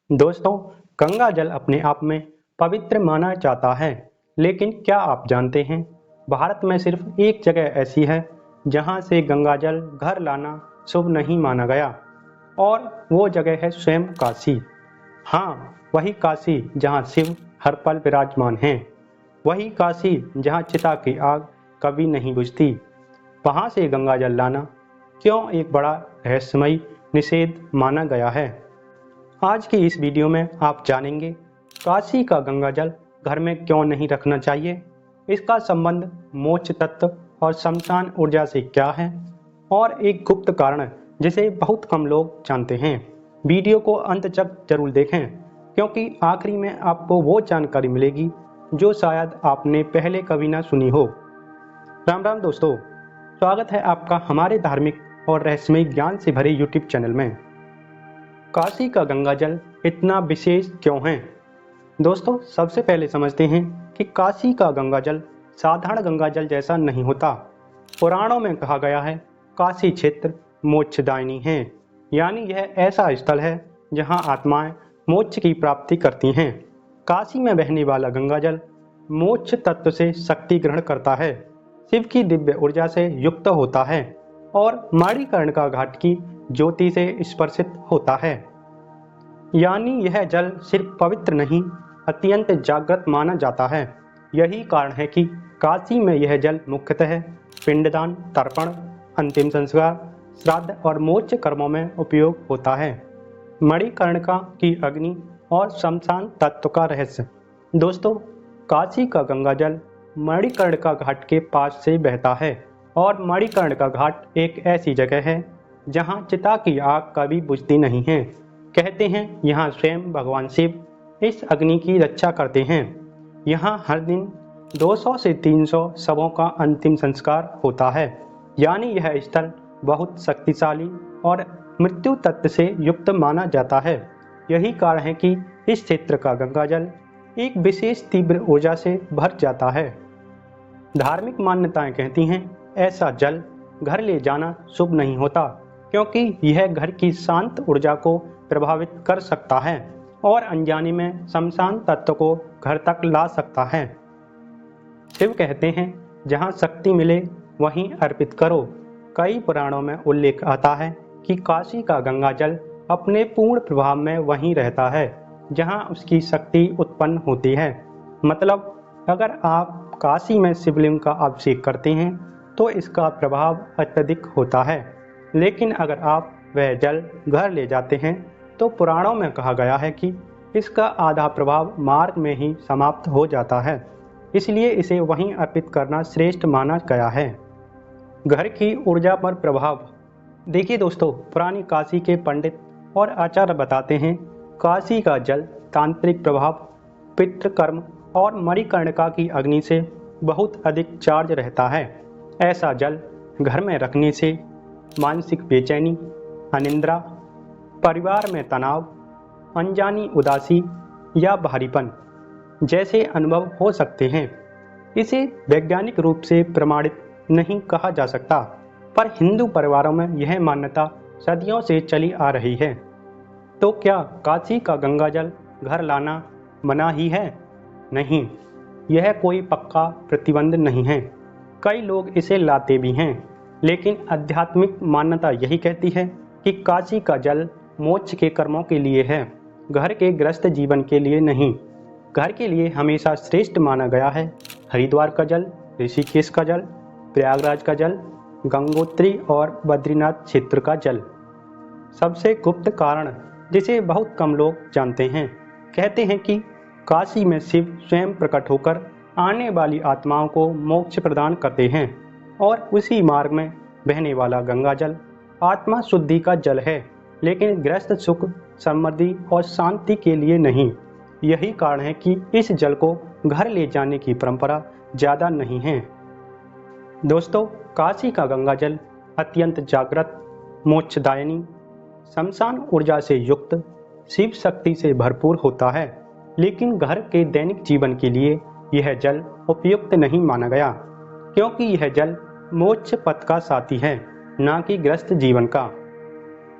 दोस्तों, गंगा जल अपने आप में पवित्र माना जाता है, लेकिन क्या आप जानते हैं, भारत में सिर्फ एक जगह ऐसी है जहां से गंगा जल घर लाना शुभ नहीं माना गया, और वो जगह है स्वयं काशी। हाँ, वही काशी जहां शिव हर पल विराजमान हैं, वही काशी जहां चिता की आग कभी नहीं बुझती। वहां से गंगा जल लाना क्यों एक बड़ा रहस्यमयी निषेध माना गया है। आज की इस वीडियो में आप जानेंगे काशी का गंगा जल घर में क्यों नहीं रखना चाहिए, इसका संबंध मोक्ष तत्व और शमशान ऊर्जा से क्या है, और एक गुप्त कारण जिसे बहुत कम लोग जानते हैं। वीडियो को अंत तक जरूर देखें, क्योंकि आखिरी में आपको वो जानकारी मिलेगी जो शायद आपने पहले कभी ना सुनी हो। राम राम दोस्तों, स्वागत है आपका हमारे धार्मिक और रहस्यमयी ज्ञान से भरे YouTube चैनल में। काशी का गंगा जल इतना विशेष क्यों है? दोस्तों, सबसे पहले समझते हैं कि काशी का गंगा जल साधारण गंगा जल जैसा नहीं होता। पुराणों में कहा गया है, काशी क्षेत्र मोक्षदायिनी है, यानी यह ऐसा स्थल है जहां आत्माएं मोक्ष की प्राप्ति करती हैं। काशी में बहने वाला गंगा जल मोक्ष तत्व से शक्ति ग्रहण करता है, शिव की दिव्य ऊर्जा से युक्त होता है और मणिकर्णिका घाट की ज्योति से स्पर्शित होता है। यानी यह जल सिर्फ पवित्र नहीं, अत्यंत जागृत माना जाता है। यही कारण है कि काशी में यह जल मुख्यतः पिंडदान, तर्पण, अंतिम संस्कार, श्राद्ध और मोक्ष कर्मों में उपयोग होता है। मणिकर्णिका की अग्नि और शमशान तत्व का रहस्य। दोस्तों, काशी का गंगा जल मणिकर्णिका घाट के पास से बहता है, और मणिकर्णिका घाट एक ऐसी जगह है जहां चिता की आग कभी बुझती नहीं है। कहते हैं यहाँ स्वयं भगवान शिव इस अग्नि की रक्षा करते हैं। यहाँ हर दिन 200 से 300 शवों का अंतिम संस्कार होता है, यानी यह स्थल बहुत शक्तिशाली और मृत्यु तत्व से युक्त माना जाता है। यही कारण है कि इस क्षेत्र का गंगा जल एक विशेष तीव्र ऊर्जा से भर जाता है। धार्मिक मान्यताएं कहती हैं, ऐसा जल घर ले जाना शुभ नहीं होता, क्योंकि यह घर की शांत ऊर्जा को प्रभावित कर सकता है और अनजाने में शमशान तत्व को घर तक ला सकता है। शिव कहते हैं, जहां शक्ति मिले वहीं अर्पित करो। कई पुराणों में उल्लेख आता है कि काशी का गंगा जल अपने पूर्ण प्रभाव में वहीं रहता है जहां उसकी शक्ति उत्पन्न होती है। मतलब, अगर आप काशी में शिवलिंग का अभिषेक करते हैं तो इसका प्रभाव अत्यधिक होता है, लेकिन अगर आप वह जल घर ले जाते हैं तो पुराणों में कहा गया है कि इसका आधा प्रभाव मार्ग में ही समाप्त हो जाता है। इसलिए इसे वहीं अर्पित करना श्रेष्ठ माना गया है। घर की ऊर्जा पर प्रभाव। देखिए दोस्तों, पुरानी काशी के पंडित और आचार्य बताते हैं, काशी का जल तांत्रिक प्रभाव, पितृकर्म और मणिकर्णिका की अग्नि से बहुत अधिक चार्ज रहता है। ऐसा जल घर में रखने से मानसिक बेचैनी, अनिद्रा, परिवार में तनाव, अनजानी उदासी या भारीपन जैसे अनुभव हो सकते हैं। इसे वैज्ञानिक रूप से प्रमाणित नहीं कहा जा सकता, पर हिंदू परिवारों में यह मान्यता सदियों से चली आ रही है। तो क्या काशी का गंगा जल घर लाना मना ही है? नहीं, यह कोई पक्का प्रतिबंध नहीं है। कई लोग इसे लाते भी हैं, लेकिन आध्यात्मिक मान्यता यही कहती है कि काशी का जल मोक्ष के कर्मों के लिए है, घर के गृहस्थ जीवन के लिए नहीं। घर के लिए हमेशा श्रेष्ठ माना गया है हरिद्वार का जल, ऋषिकेश का जल, प्रयागराज का जल, गंगोत्री और बद्रीनाथ क्षेत्र का जल। सबसे गुप्त कारण जिसे बहुत कम लोग जानते हैं, कहते हैं कि काशी में शिव स्वयं प्रकट होकर आने वाली आत्माओं को मोक्ष प्रदान करते हैं, और उसी मार्ग में बहने वाला गंगा जल आत्मा शुद्धि का जल है, लेकिन गृहस्थ सुख, समृद्धि और शांति के लिए नहीं। यही कारण है कि इस जल को घर ले जाने की परंपरा ज़्यादा नहीं है। दोस्तों, काशी का गंगा जल अत्यंत जागृत, मोक्षदायिनी, शमशान ऊर्जा से युक्त, शिव शक्ति से भरपूर होता है, लेकिन घर के दैनिक जीवन के लिए यह जल उपयुक्त नहीं माना गया, क्योंकि यह जल मोक्ष पथ का साथी है, ना कि गृहस्थ जीवन का।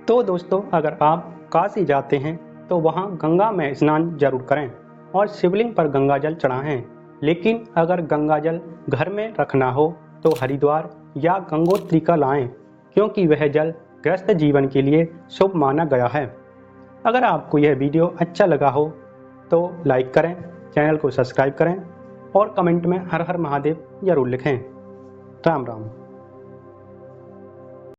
तो दोस्तों, अगर आप काशी जाते हैं तो वहाँ गंगा में स्नान जरूर करें और शिवलिंग पर गंगा जल चढ़ाएं। लेकिन अगर गंगा जल घर में रखना हो तो हरिद्वार या गंगोत्री का लाएं, क्योंकि वह जल गृहस्थ जीवन के लिए शुभ माना गया है। अगर आपको यह वीडियो अच्छा लगा हो तो लाइक करें, चैनल को सब्सक्राइब करें और कमेंट में हर हर महादेव जरूर लिखें। राम राम।